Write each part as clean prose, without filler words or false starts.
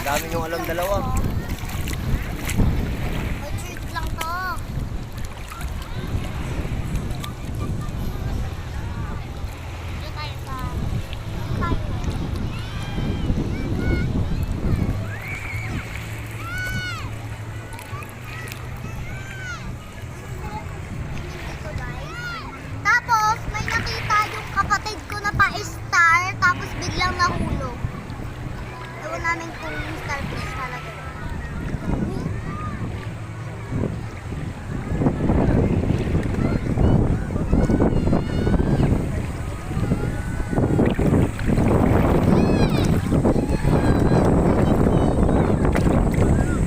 Dami yung alam dalawa. Cheat lang to. Dito tayo sa... tayo. Dito guys. Tapos may nakita yung kapatid ko na pa-star tapos biglang nahulog. Ewan namin kung starfish talaga.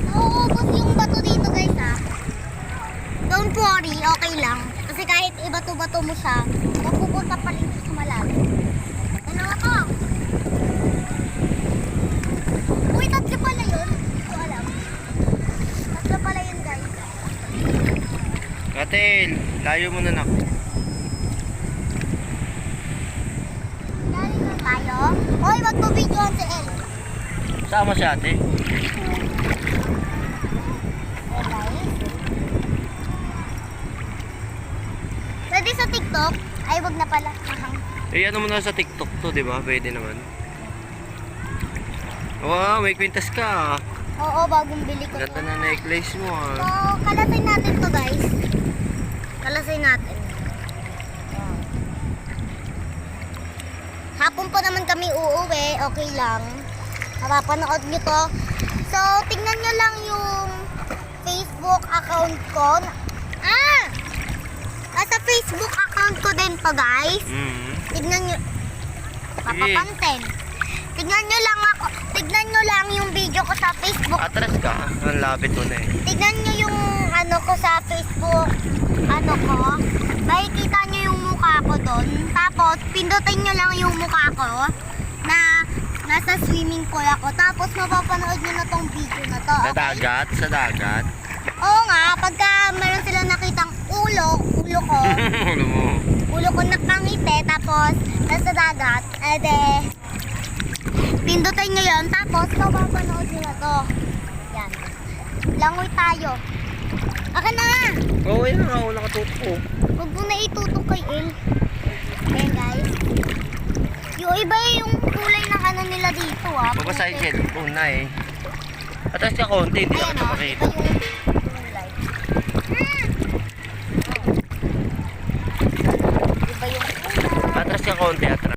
Nauubos yung bato dito guys ah. Don't worry, okay lang. Kasi kahit ibato-bato mo siya, mapupunta pa rin sa malalim. Ano ako? Uy, tatlo pala yun. Hindi ko alam. Tatlo pala yun guys. Katil, layo mo na nak. Dali na tayo. Uy, wag mo videoan si El. Sama si ate. Eh guys. Pwede sa TikTok? Ay, wag na pala. Ahang. Eh, ano mo na sa TikTok to, di ba? Pwede naman. Wow, may kwintas ka. Oo, bagong bili ko. Ganda na necklace mo So, ah. kalasay natin to guys. Kalasay natin. Ayan. Hapon po naman kami uuwi. Okay lang. Mapapanood nyo to. So, tingnan nyo lang yung Facebook account ko. Nasa Facebook account ko din to guys. Tignan nyo. Papapantin. Tignan nyo lang ako. Tignan nyo lang yung video ko sa Facebook. Atras ka. Ang lapit mo na eh. Tignan nyo yung ano ko sa Facebook. Ano ko. Makikita nyo yung mukha ko doon. Tapos, pindutin nyo lang yung mukha ko na nasa swimming pool ako. Tapos, mapapanood nyo na tong video na to. Sa Okay? dagat, sa dagat. Oo nga, pagka meron silang nakitang ulo ko, Ulo mo. ulo ko nakangiti, tapos nasa dagat, ede, pindutin nyo yun, tapos mapapanood nyo na to. Yan. Langoy tayo. Aka na nga. Oo, yun na ako nakatuto. Huwag mo na itutok kay Il. Ayan guys. Yung iba yung kulay ng ano nila dito ah. Babasahin siya. Oo na eh. Atras ka konti, hindi Ayan ako oh, makita. iba yung kulay. Iba yung kulay. Atras ka konti, atras.